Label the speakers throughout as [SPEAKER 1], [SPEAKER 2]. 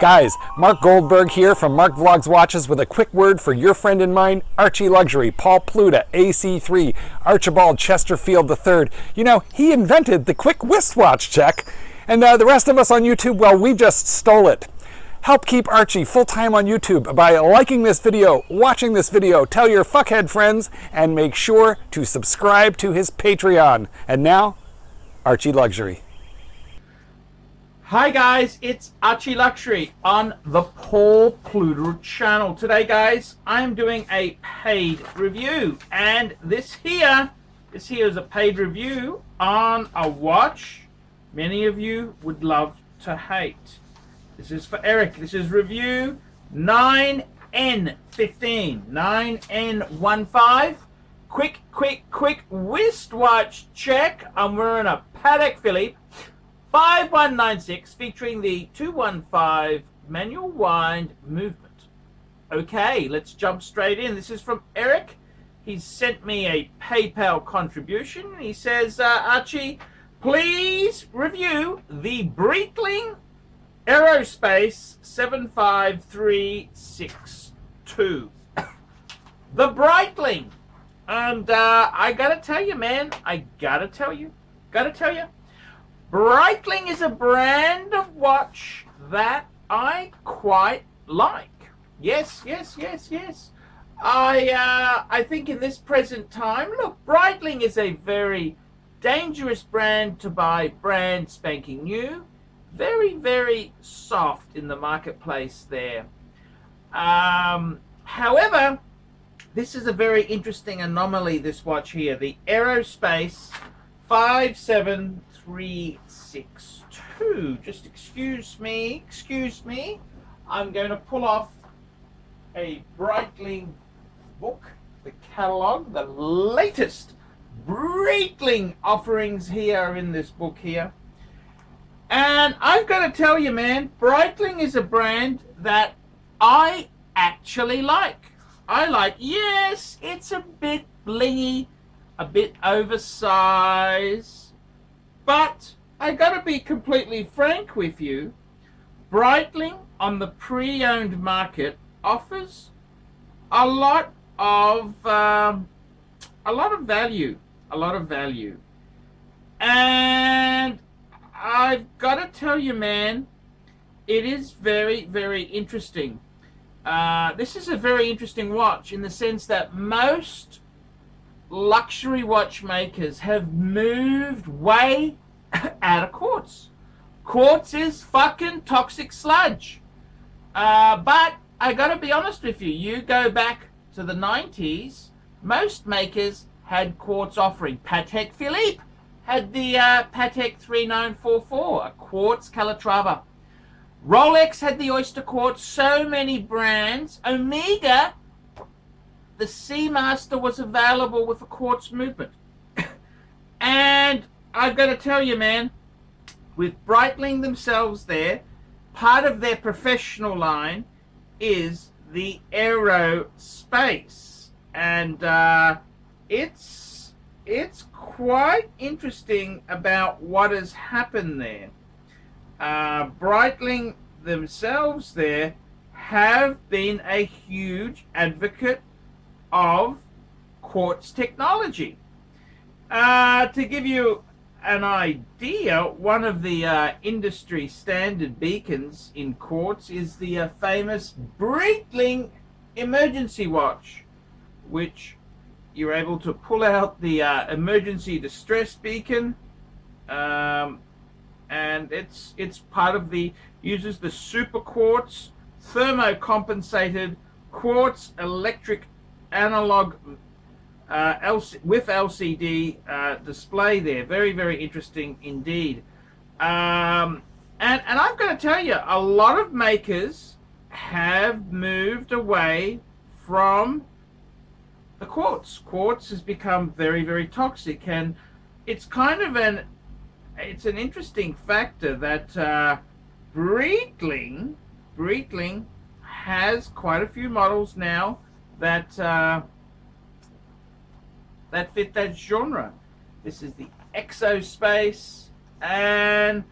[SPEAKER 1] Guys, Mark Goldberg here from Mark Vlogs Watches with a quick word for your friend and mine, ArchieLuxury, Paul Pluta, AC3, Archibald Chesterfield III. You know, he invented the quick wristwatch check, and the rest of us on YouTube, well, we just stole it. Help keep Archie full-time on YouTube by liking this video, watching this video, tell your fuckhead friends, and make sure to subscribe to his Patreon. And now, ArchieLuxury.
[SPEAKER 2] Hi guys, it's ArchieLuxury on the Paul Pluta channel. Today guys, I'm doing a paid review, and this here is a paid review on a watch many of you would love to hate. This is for Eric. This is review 9N15. 9N15. Quick wristwatch check. I'm wearing a Patek Philippe 5196 featuring the 215 manual wind movement. Okay, let's jump straight in. This is from Eric. He's sent me a PayPal contribution. He says, Archie, please review the Breitling Aerospace 75362. The Breitling. And I gotta tell you, man, gotta tell you, Breitling is a brand of watch that I quite like. Yes. I think in this present time, look, Breitling is a very dangerous brand to buy brand spanking new. Very soft in the marketplace there. However, this is a very interesting anomaly, this watch here, the Aerospace 57362. Just excuse me. I'm going to pull off a Breitling book, the catalog, the latest Breitling offerings here are in this book here. And I've got to tell you, man, Breitling is a brand that I actually like. Yes, it's a bit blingy, a bit oversized, but I got to be completely frank with you. Breitling on the pre-owned market offers a lot of value, and I've got to tell you, man, it is very interesting. This is a very interesting watch in the sense that most luxury watchmakers have moved way out of quartz. Quartz is fucking toxic sludge. But I gotta be honest with you, you go back to the 90s, most makers had quartz offering. Patek Philippe had the Patek 3944, a quartz Calatrava. Rolex had the Oyster Quartz, so many brands. Omega, the Seamaster was available with a quartz movement. And I've got to tell you, man, with Breitling themselves there, part of their professional line is the Aerospace. And it's quite interesting about what has happened there. Breitling themselves there have been a huge advocate of quartz technology. To give you an idea, one of the industry standard beacons in quartz is the famous Breitling Emergency watch, which you're able to pull out the emergency distress beacon, and it's part of uses the super quartz thermocompensated quartz electric analog with LCD display there. Very interesting indeed. And I've got to tell you, a lot of makers have moved away from the quartz. Quartz has become very toxic, and it's kind of an interesting factor that Breitling has quite a few models now that fit that genre. This is the Exospace, and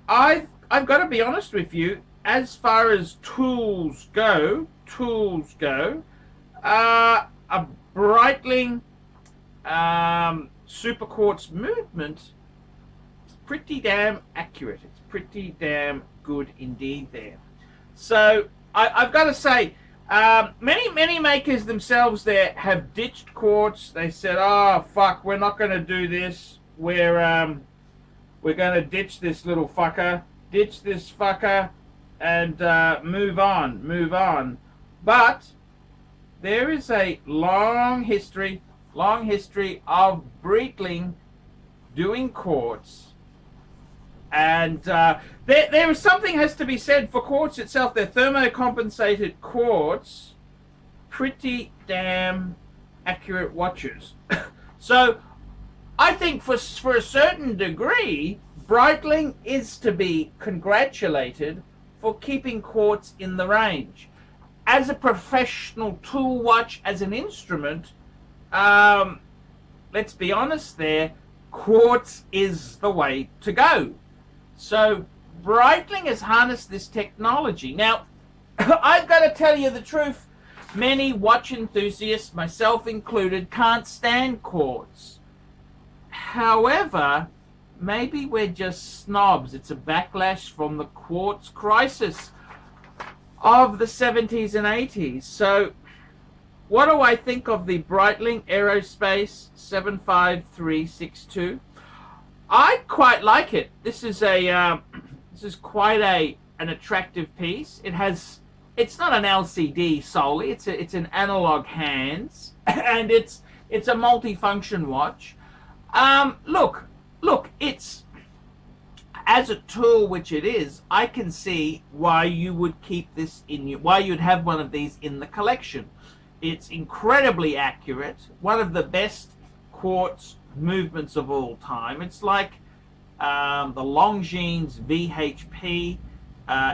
[SPEAKER 2] I've got to be honest with you, as far as tools go, a Breitling Super Quartz movement is pretty damn accurate. It's pretty damn good indeed there. So I've got to say, many makers themselves there have ditched quartz. They said, "Oh fuck, we're not going to do this. We're going to ditch this little fucker, and move on." But there is a long history of Breitling doing quartz, and there is something has to be said for quartz itself. Their thermocompensated quartz, pretty damn accurate watches. So I think for a certain degree, Breitling is to be congratulated for keeping quartz in the range. As a professional tool watch, as an instrument, let's be honest there, quartz is the way to go. So Breitling has harnessed this technology. Now, I've got to tell you the truth. Many watch enthusiasts, myself included, can't stand quartz. However, maybe we're just snobs. It's a backlash from the quartz crisis of the 70s and 80s. So what do I think of the Breitling Aerospace 75362? I quite like it. This is quite an attractive piece. It's not an LCD solely. It's an analog hands, and it's a multifunction watch. Look, it's, as a tool, which it is, I can see why you would keep this why you'd have one of these in the collection. It's incredibly accurate, one of the best quartz movements of all time. It's like the Longines VHP.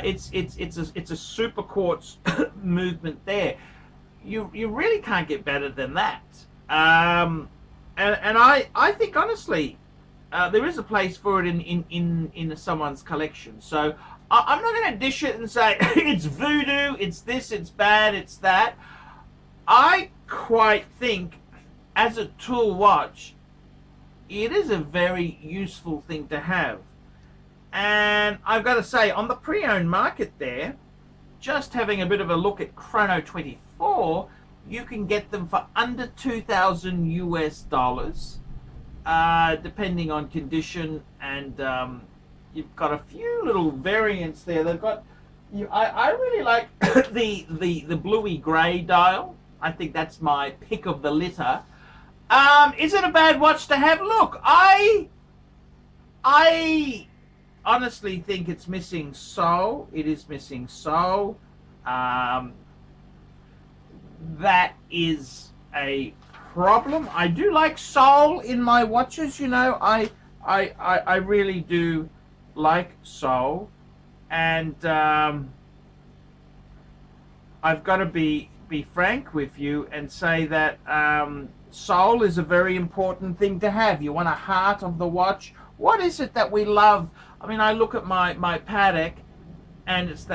[SPEAKER 2] It's a super quartz movement there. You really can't get better than that. And I think honestly, there is a place for it in someone's collection. So I'm not going to dish it and say it's voodoo, it's this, it's bad, it's that. I quite think, as a tool watch, it is a very useful thing to have. And I've got to say, on the pre-owned market there, just having a bit of a look at Chrono 24, you can get them for under $2,000 US, depending on condition, and you've got a few little variants there. They've got, I really like the bluey grey dial. I think that's my pick of the litter. Is it a bad watch to have? Look, I honestly think it's missing soul. It is missing soul. That is a problem. I do like soul in my watches, you know. I really do like soul, and I've got to be frank with you and say that soul is a very important thing to have. You want a heart of the watch. What is it that we love? I mean, I look at my Patek, and it's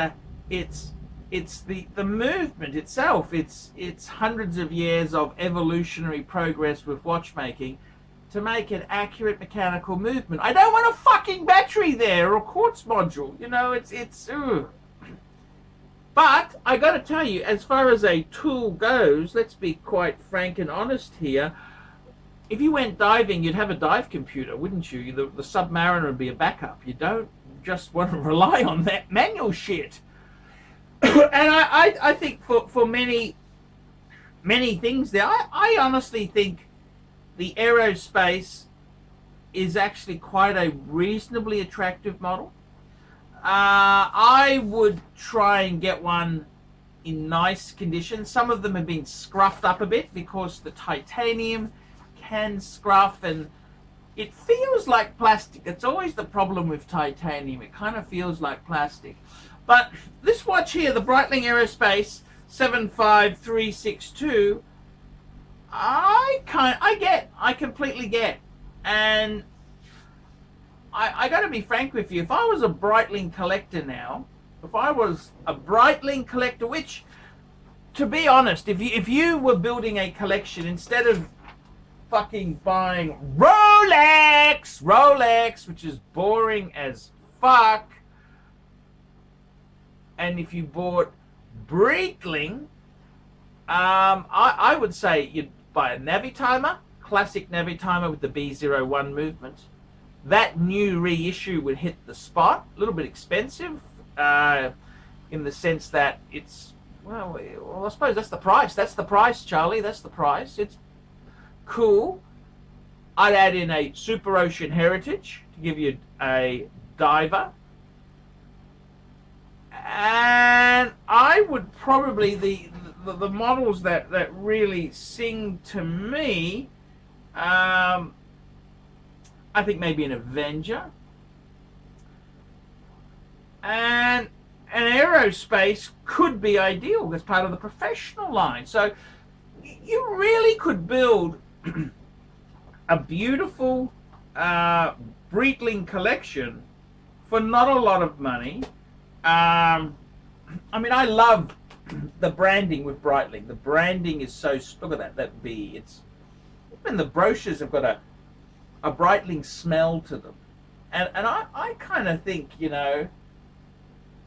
[SPEAKER 2] the movement itself. It's hundreds of years of evolutionary progress with watchmaking to make an accurate mechanical movement. I don't want a fucking battery there or a quartz module. You know, it's ugh. But I got to tell you, as far as a tool goes, let's be quite frank and honest here. If you went diving, you'd have a dive computer, wouldn't you? The Submariner would be a backup. You don't just want to rely on that manual shit. And I think for many things there, I honestly think the Aerospace is actually quite a reasonably attractive model. I would try and get one in nice condition. Some of them have been scruffed up a bit because the titanium can scruff, and it feels like plastic. It's always the problem with titanium. It kind of feels like plastic. But this watch here, the Breitling Aerospace 75362, I completely get. And I got to be frank with you. If I was a Breitling collector now, if I was a Breitling collector, which, to be honest, if you were building a collection, instead of fucking buying Rolex, which is boring as fuck, and if you bought Breitling, I would say you'd buy a Navitimer, classic Navitimer with the B01 movement. That new reissue would hit the spot. A little bit expensive, in the sense that it's, well, I suppose that's the price. That's the price, Charlie. That's the price. It's cool. I'd add in a Super Ocean Heritage to give you a diver. And I would probably, the models that really sing to me, I think maybe an Avenger. And an aerospace could be ideal as part of the professional line. So you really could build a beautiful Breitling collection for not a lot of money. I mean, I love the branding with Breitling. The branding is so, look at that B. It's, even the brochures have got a Breitling smell to them. And I kind of think, you know,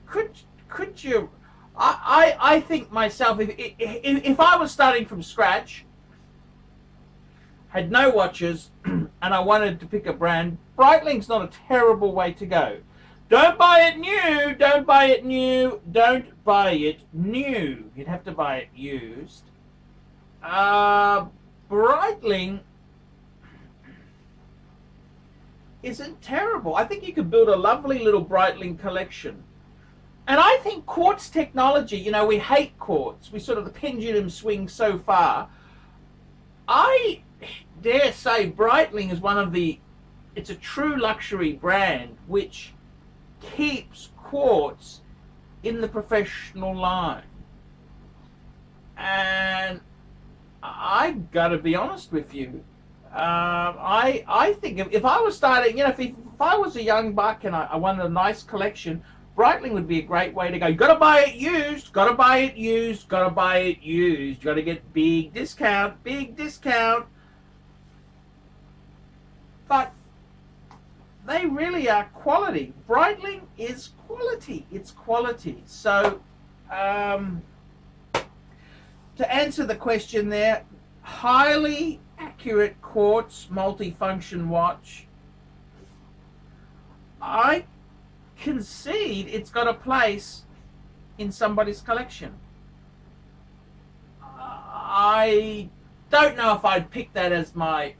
[SPEAKER 2] could you, I think myself, if I was starting from scratch, had no watches, and I wanted to pick a brand, Breitling's not a terrible way to go. Don't buy it new, don't buy it new, don't buy it new. You'd have to buy it used. Breitling isn't terrible. I think you could build a lovely little Breitling collection. And I think Quartz technology, you know, we hate Quartz. We sort of, the pendulum swings so far. I dare say Breitling is one of the, it's a true luxury brand which keeps Quartz in the professional line. And I gotta be honest with you, I think if I was starting, you know, if I was a young buck and I wanted a nice collection, Breitling would be a great way to go. You gotta buy it used, gotta buy it used, gotta buy it used. You gotta get big discount, big discount. But they really are quality. Breitling is quality. It's quality. So, to answer the question there, highly accurate Quartz multifunction watch. I concede it's got a place in somebody's collection. I don't know if I'd pick that as my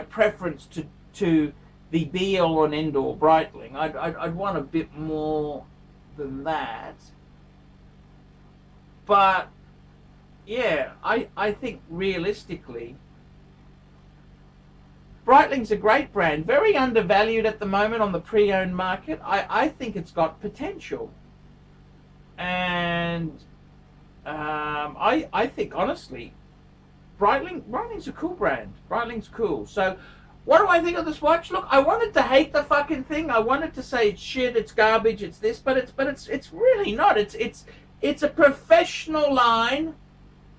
[SPEAKER 2] preference to the be-all and end-all Breitling. I'd want a bit more than that. But yeah, I think realistically, Breitling's a great brand, very undervalued at the moment on the pre-owned market. I think it's got potential. And I think, honestly, Breitling's a cool brand. Breitling's cool. So what do I think of this watch? Look, I wanted to hate the fucking thing. I wanted to say it's shit, it's garbage, it's this, but it's really not. It's a professional line,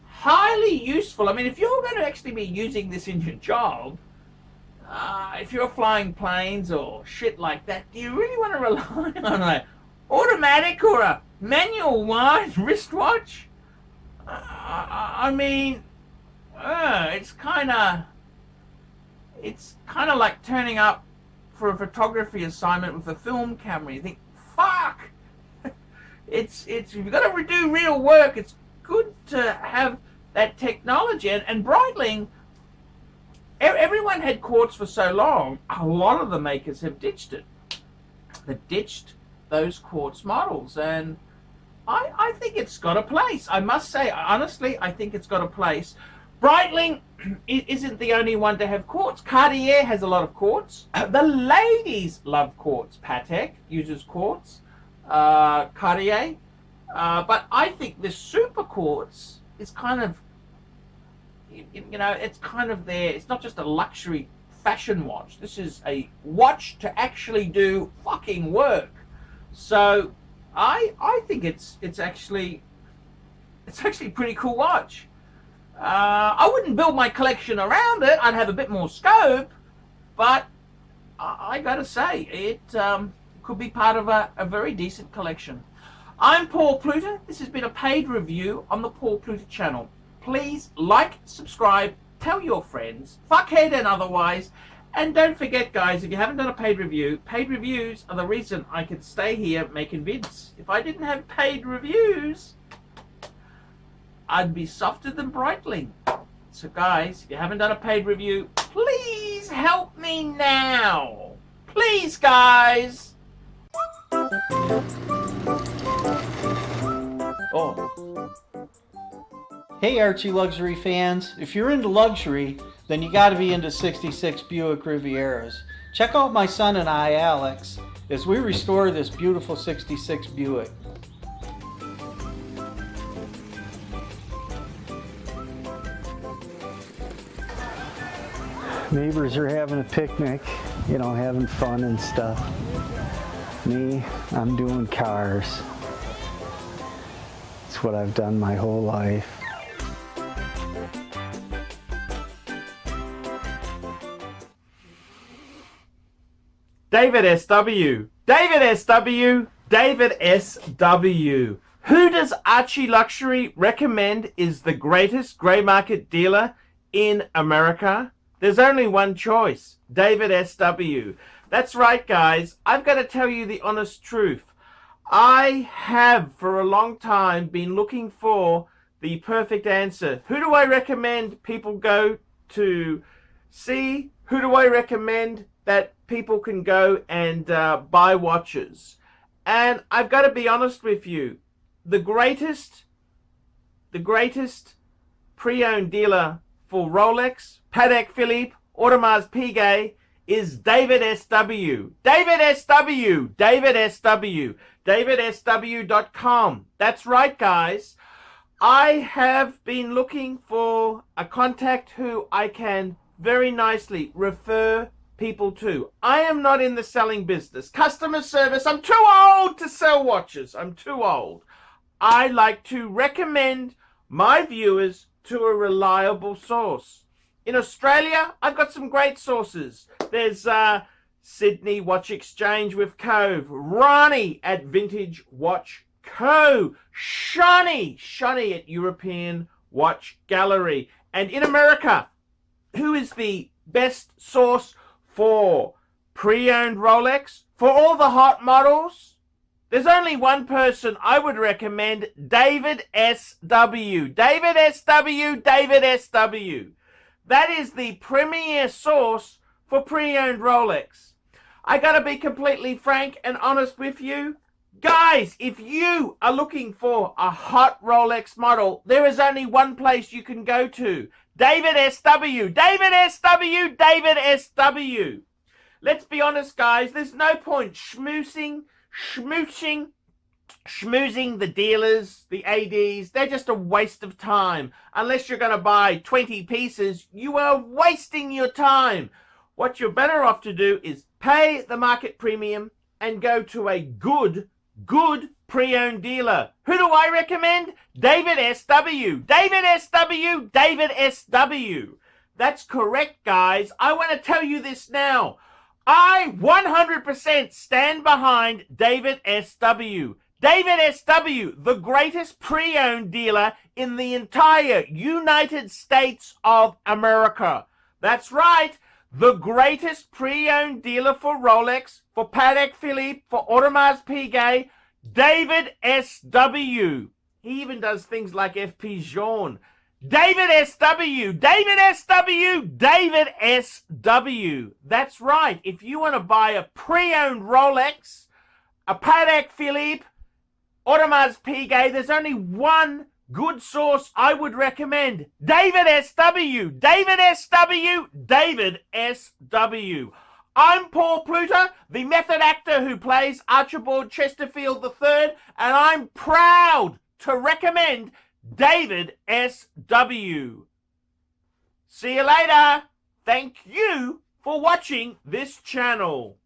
[SPEAKER 2] highly useful. I mean, if you're going to actually be using this in your job, if you're flying planes or shit like that, do you really want to rely on an automatic or a manual wristwatch? I mean, it's kind of like turning up for a photography assignment with a film camera. You think, fuck, it's if you've got to do real work, it's good to have that technology. And Breitling, everyone had Quartz for so long, a lot of the makers have ditched it. They've ditched those Quartz models, and I think it's got a place. I must say, honestly, I think it's got a place. Breitling isn't the only one to have Quartz. Cartier has a lot of Quartz. The ladies love Quartz. Patek uses Quartz. Cartier. But I think the Super Quartz is kind of, you know, it's kind of there. It's not just a luxury fashion watch. This is a watch to actually do fucking work. So I think it's actually a pretty cool watch. I wouldn't build my collection around it. I'd have a bit more scope, but I gotta say, it could be part of a very decent collection. I'm Paul Pluta. This has been a paid review on the Paul Pluta channel. Please like, subscribe, tell your friends, fuckhead and otherwise. And don't forget, guys, if you haven't done a paid review, paid reviews are the reason I could stay here making vids. If I didn't have paid reviews, I'd be softer than Breitling. So, guys, if you haven't done a paid review, please help me now. Please, guys.
[SPEAKER 3] Oh. Hey Archie Luxury fans, if you're into luxury, then you gotta be into 66 Buick Rivieras. Check out my son and I, Alex, as we restore this beautiful 66 Buick.
[SPEAKER 4] Neighbors are having a picnic, you know, having fun and stuff. Me, I'm doing cars. It's what I've done my whole life.
[SPEAKER 2] David SW. David SW. David SW. Who does ArchieLuxury recommend is the greatest grey market dealer in America? There's only one choice. David SW. That's right, guys. I've got to tell you the honest truth. I have for a long time been looking for the perfect answer. Who do I recommend people go to see? Who do I recommend that people can go and buy watches? And I've got to be honest with you. The greatest pre-owned dealer for Rolex, Patek Philippe, Audemars Piguet is David SW. David SW. David SW. DavidSW.com. That's right, guys. I have been looking for a contact who I can very nicely refer people to. I am not in the selling business. Customer service, I'm too old to sell watches. I'm too old. I like to recommend my viewers to a reliable source. In Australia, I've got some great sources. There's Sydney Watch Exchange with Cove, Ronnie at Vintage Watch Co, Shani at European Watch Gallery. And in America, who is the best source for pre-owned Rolex? For all the hot models? There's only one person I would recommend, David SW. David SW, David SW. That is the premier source for pre-owned Rolex. I gotta be completely frank and honest with you. Guys, if you are looking for a hot Rolex model, there is only one place you can go to. David SW. David SW. David SW. Let's be honest, guys. There's no point schmoozing the dealers, the ADs. They're just a waste of time. Unless you're going to buy 20 pieces, you are wasting your time. What you're better off to do is pay the market premium and go to a good pre-owned dealer. Who do I recommend? David SW. David SW. David SW. That's correct, guys. I want to tell you this now. I 100% stand behind David SW. David SW, the greatest pre-owned dealer in the entire United States of America. That's right, the greatest pre-owned dealer for Rolex, for Patek Philippe, for Audemars Piguet, David SW. He even does things like FP Journe. David SW, David SW, David SW. That's right. If you want to buy a pre-owned Rolex, a Patek Philippe, Audemars Piguet, there's only one good source I would recommend. David SW, David SW, David SW. I'm Paul Pluta, the method actor who plays Archibald Chesterfield III, and I'm proud to recommend David SW. See you later. Thank you for watching this channel.